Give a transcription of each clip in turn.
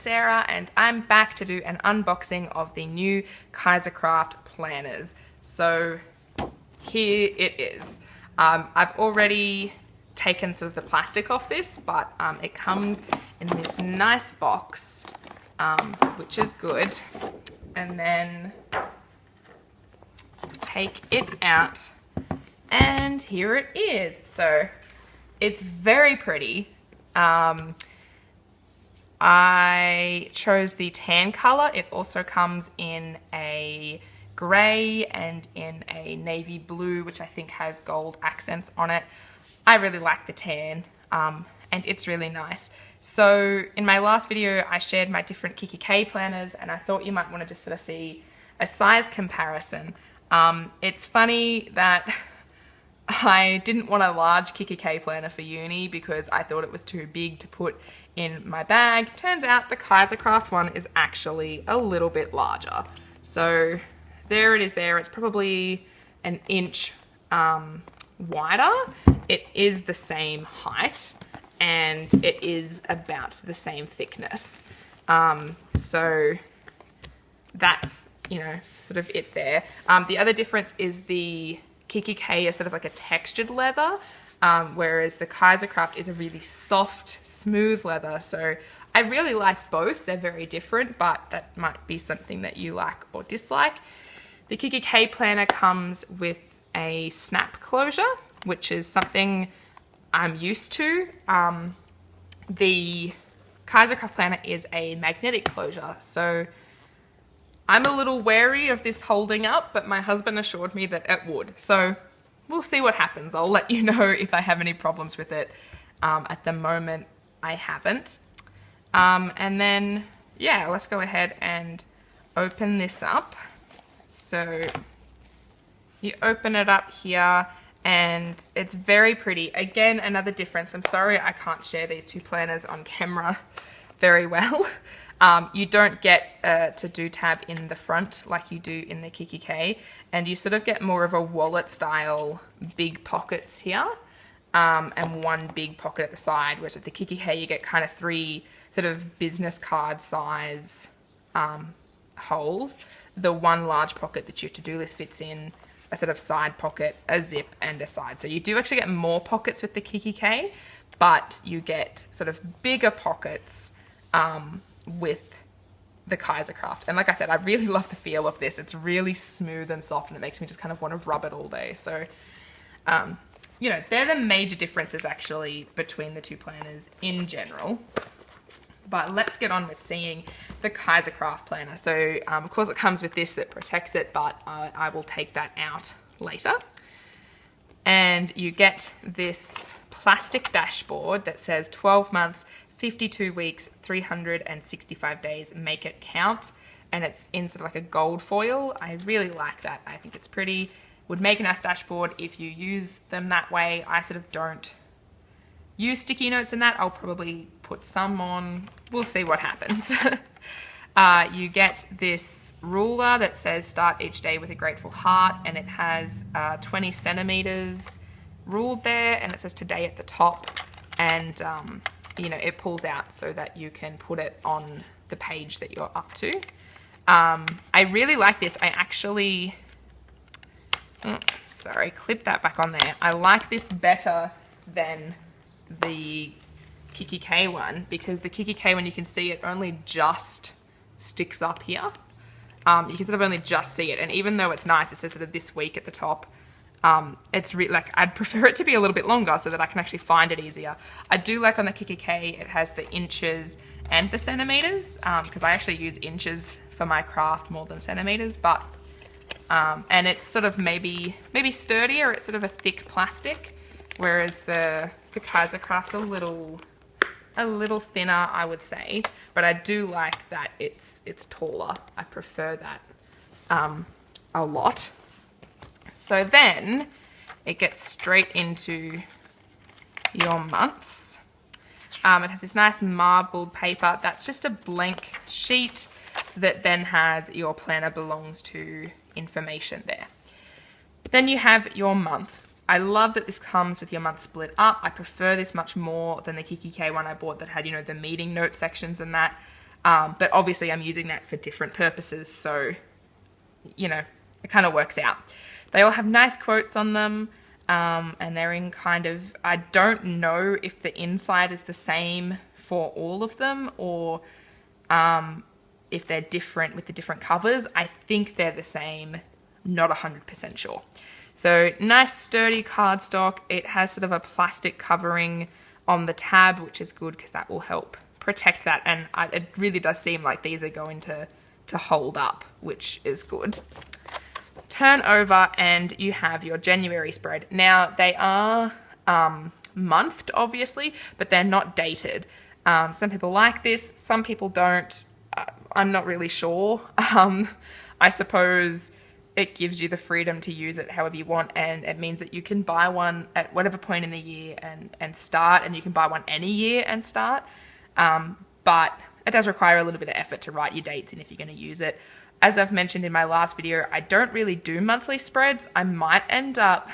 Sarah and I'm back to do an unboxing of the new Kaisercraft planners. So here it is. I've already taken sort of the plastic off this, but it comes in this nice box, which is good. And then take it out and here it is. So it's very pretty. I chose the tan color. It also comes in a gray and in a navy blue, which I think has gold accents on it. I really like the tan, and it's really nice. So in my last video, I shared my different Kikki K planners, and I thought you might want to just sort of see a size comparison. It's funny that I didn't want a large Kikki K planner for uni because I thought it was too big to put in my bag. Turns out the Kaisercraft one is actually a little bit larger. So there it is there. It's probably an inch wider. It is the same height and it is about the same thickness. So that's, you know, sort of it there. The other difference is the Kikki K is sort of like a textured leather, whereas the Kaisercraft is a really soft, smooth leather. So I really like both. They're very different, but that might be something that you like or dislike. The Kikki K planner comes with a snap closure, which is something I'm used to. The Kaisercraft planner is a magnetic closure, so I'm a little wary of this holding up, but my husband assured me that it would. So we'll see what happens. I'll let you know if I have any problems with it. At the moment, I haven't. And then, yeah, let's go ahead and open this up. So you open it up here and it's very pretty. Again, another difference. I'm sorry I can't share these two planners on camera very well. You don't get to do tab in the front like you do in the Kikki K, and you sort of get more of a wallet style big pockets here, and one big pocket at the side, whereas with the Kikki K you get kind of three sort of business card size holes. The one large pocket that your to-do list fits in, a sort of side pocket, a zip, and a side. So you do actually get more pockets with the Kikki K, but you get sort of bigger pockets with the Kaisercraft. And like I said, I really love the feel of this. It's really smooth and soft and it makes me just kind of want to rub it all day. So, you know, they're the major differences actually between the two planners in general. But let's get on with seeing the Kaisercraft planner. So of course it comes with this that protects it, but I will take that out later. And you get this plastic dashboard that says 12 months, 52 weeks, 365 days, make it count. And it's in sort of like a gold foil. I really like that. I think it's pretty. Would make a nice dashboard if you use them that way. I sort of don't use sticky notes in that. I'll probably put some on. We'll see what happens. You get this ruler that says start each day with a grateful heart, and it has 20 centimeters ruled there, and it says today at the top. And you know, it pulls out so that you can put it on the page that you're up to. I really like this. I actually, sorry, clip that back on there. I like this better than the Kikki K one, because the Kikki K one, you can see it only just sticks up here. You can sort of only just see it. And even though it's nice, it says sort of this week at the top. It's like, I'd prefer it to be a little bit longer so that I can actually find it easier. I do like on the Kikki K, it has the inches and the centimeters, because I actually use inches for my craft more than centimeters, but, and it's sort of maybe sturdier, it's sort of a thick plastic, whereas the Kaisercraft's a little thinner, I would say, but I do like that it's taller. I prefer that, a lot. So then it gets straight into your months. It has this nice marbled paper. That's just a blank sheet that then has your planner belongs to information there. Then you have your months. I love that this comes with your month split up. I prefer this much more than the Kikki K one I bought that had, you know, the meeting note sections and that. But obviously I'm using that for different purposes, so, you know, it kind of works out. They all have nice quotes on them, and they're in kind of, I don't know if the inside is the same for all of them, or if they're different with the different covers. I think they're the same, not 100% sure. So nice sturdy cardstock. It has sort of a plastic covering on the tab, which is good because that will help protect that. And it really does seem like these are going to hold up, which is good. Turn over and you have your January spread. Now they are monthed, obviously, but they're not dated. Some people like this, some people don't. I'm not really sure. I suppose it gives you the freedom to use it however you want, and it means that you can buy one at whatever point in the year and start, and you can buy one any year and start. But it does require a little bit of effort to write your dates in if you're going to use it. As I've mentioned in my last video, I don't really do monthly spreads. I might end up...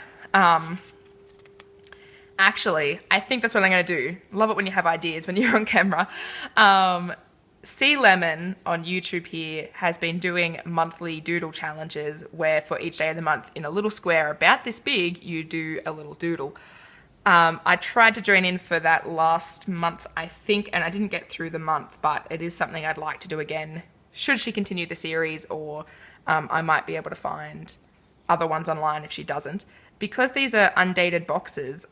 actually, I think that's what I'm going to do. Love it when you have ideas when you're on camera. C Lemon on YouTube here has been doing monthly doodle challenges where for each day of the month in a little square about this big, you do a little doodle. I tried to join in for that last month, I think, and I didn't get through the month, but it is something I'd like to do again should she continue the series, or I might be able to find other ones online if she doesn't. Because these are undated boxes,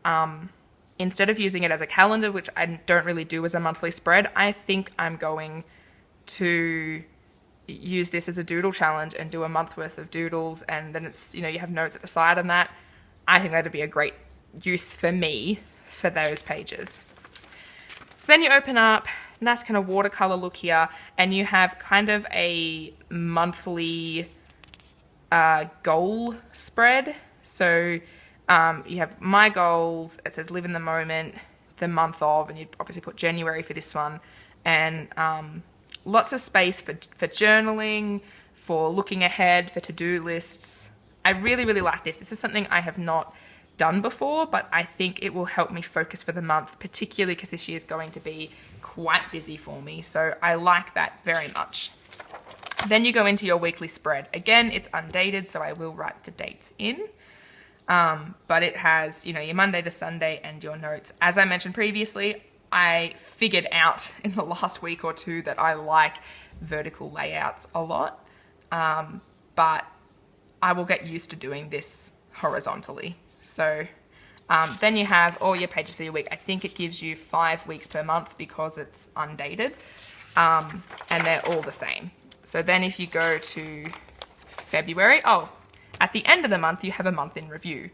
instead of using it as a calendar, which I don't really do as a monthly spread, I think I'm going to use this as a doodle challenge and do a month worth of doodles, and then it's, you know, you have notes at the side on that. I think that'd be a great use for me for those pages. So then you open up, nice kind of watercolor look here, and you have kind of a monthly goal spread. So you have my goals, it says live in the moment, the month of, and you'd obviously put January for this one, and lots of space for journaling, for looking ahead, for to-do lists. I really, really like this. This is something I have not done before, but I think it will help me focus for the month, particularly because this year is going to be quite busy for me. So I like that very much. Then you go into your weekly spread. Again, it's undated, so I will write the dates in. But it has, you know, your Monday to Sunday and your notes. As I mentioned previously, I figured out in the last week or two that I like vertical layouts a lot, but I will get used to doing this horizontally. So then you have all your pages for your week. I think it gives you 5 weeks per month because it's undated, and they're all the same. So then if you go to February, at the end of the month, you have a month in review.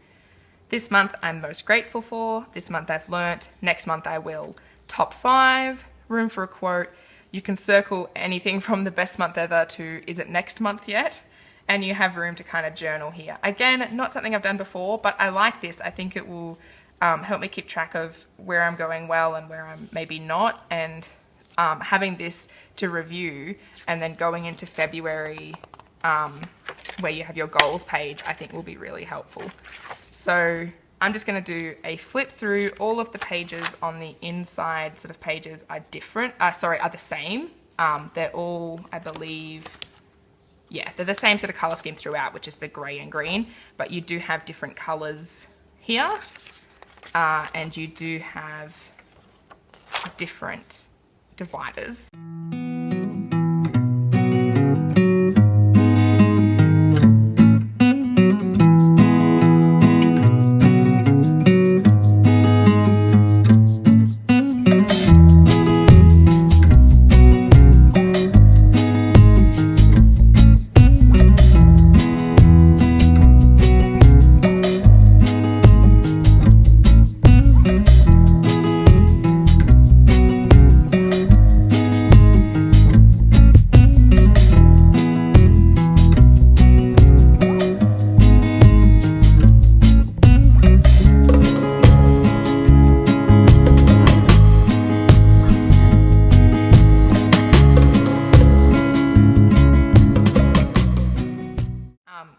This month I'm most grateful for, this month I've learnt, next month I will. Top 5, room for a quote. You can circle anything from the best month ever to is it next month yet? And you have room to kind of journal here. Again, not something I've done before, but I like this. I think it will help me keep track of where I'm going well and where I'm maybe not. And having this to review and then going into February where you have your goals page, I think will be really helpful. So I'm just going to do a flip through. All of the pages on the inside sort of pages are different, are the same. They're all, I believe, they're the same sort of color scheme throughout, which is the gray and green, but you do have different colors here, and you do have different dividers.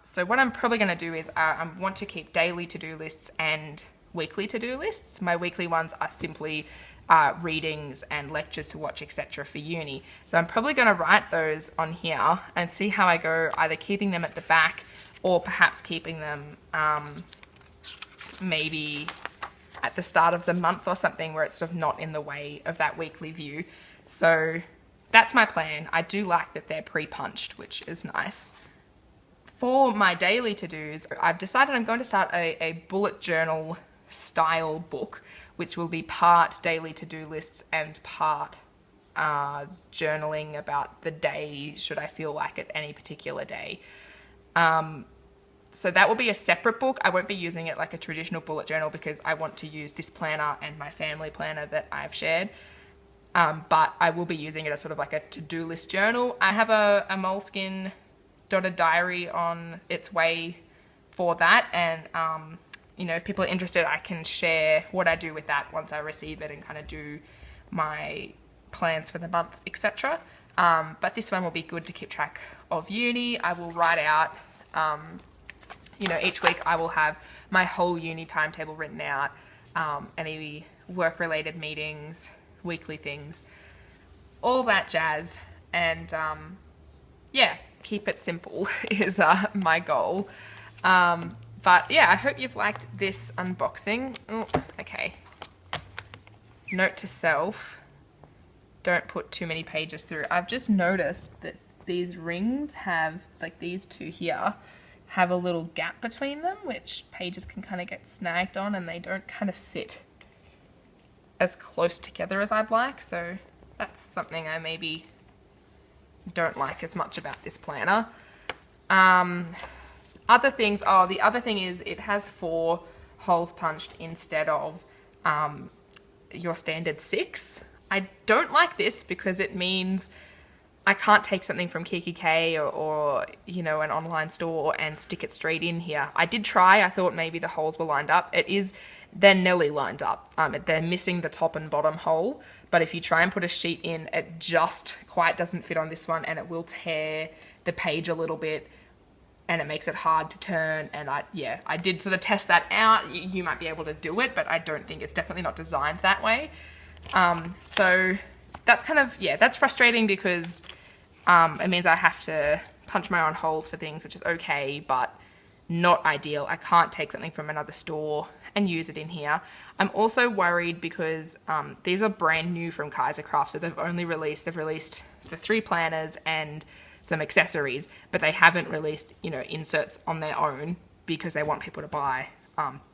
So what I'm probably going to do is I want to keep daily to-do lists and weekly to-do lists. My weekly ones are simply readings and lectures to watch, etc. for uni. So I'm probably going to write those on here and see how I go, either keeping them at the back or perhaps keeping them maybe at the start of the month or something, where it's sort of not in the way of that weekly view. So that's my plan. I do like that they're pre-punched, which is nice. For my daily to-dos, I've decided I'm going to start a bullet journal style book, which will be part daily to-do lists and part journaling about the day, should I feel like it any particular day. So that will be a separate book. I won't be using it like a traditional bullet journal because I want to use this planner and my family planner that I've shared. But I will be using it as sort of like a to-do list journal. I have a Moleskine dotted diary on its way for that, and you know, if people are interested, I can share what I do with that once I receive it and kind of do my plans for the month, etc. But this one will be good to keep track of uni. I will write out, you know, each week I will have my whole uni timetable written out, any work-related meetings, weekly things, all that jazz, and yeah, keep it simple is my goal. But yeah, I hope you've liked this unboxing. Oh, okay. Note to self, don't put too many pages through. I've just noticed that these rings have, like these two here, have a little gap between them, which pages can kind of get snagged on, and they don't kind of sit as close together as I'd like. So that's something I maybe don't like as much about this planner. Other things, oh, the other thing is it has 4 holes punched instead of your standard 6. I don't like this because it means I can't take something from KikiK or you know, an online store and stick it straight in here. I did try. I thought maybe the holes were lined up. They're nearly lined up. They're missing the top and bottom hole. But if you try and put a sheet in, it just quite doesn't fit on this one, and it will tear the page a little bit, and it makes it hard to turn. And I did sort of test that out. You might be able to do it, but I don't think it's definitely not designed that way. So that's kind of, yeah, that's frustrating because it means I have to punch my own holes for things, which is okay, but not ideal. I can't take something from another store and use it in here. I'm also worried because these are brand new from Kaisercraft, so they've released the 3 planners and some accessories, but they haven't released, you know, inserts on their own because they want people to buy,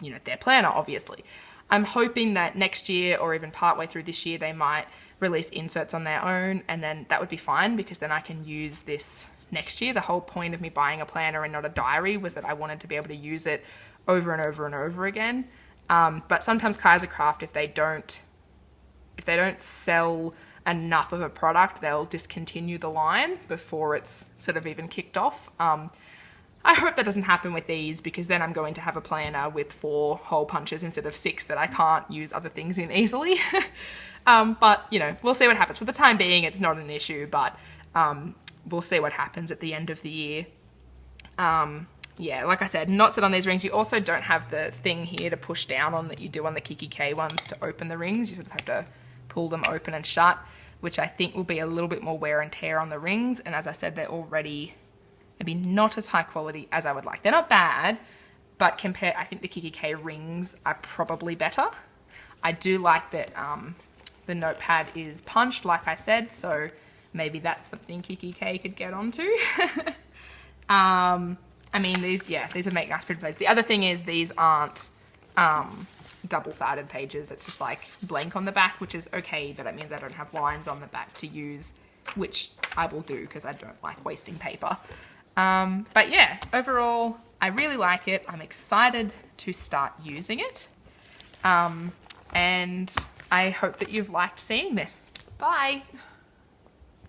you know, their planner, obviously. I'm hoping that next year or even partway through this year, they might release inserts on their own, and then that would be fine because then I can use this next year. The whole point of me buying a planner and not a diary was that I wanted to be able to use it over and over and over again. But sometimes Kaisercraft, if they don't sell enough of a product, they'll discontinue the line before it's sort of even kicked off. I hope that doesn't happen with these, because then I'm going to have a planner with 4 hole punches instead of 6 that I can't use other things in easily. But, you know, we'll see what happens. For the time being, it's not an issue, but we'll see what happens at the end of the year. Yeah, like I said, not set on these rings. You also don't have the thing here to push down on that you do on the KikiK ones to open the rings. You sort of have to pull them open and shut, which I think will be a little bit more wear and tear on the rings. And as I said, they're already maybe not as high quality as I would like. They're not bad, but I think the KikiK rings are probably better. I do like that the notepad is punched, like I said, so maybe that's something KikiK could get onto. I mean, these would make nice printed pages. The other thing is these aren't double-sided pages. It's just like blank on the back, which is okay, but it means I don't have lines on the back to use, which I will do because I don't like wasting paper. But yeah, overall, I really like it. I'm excited to start using it. And I hope that you've liked seeing this. Bye.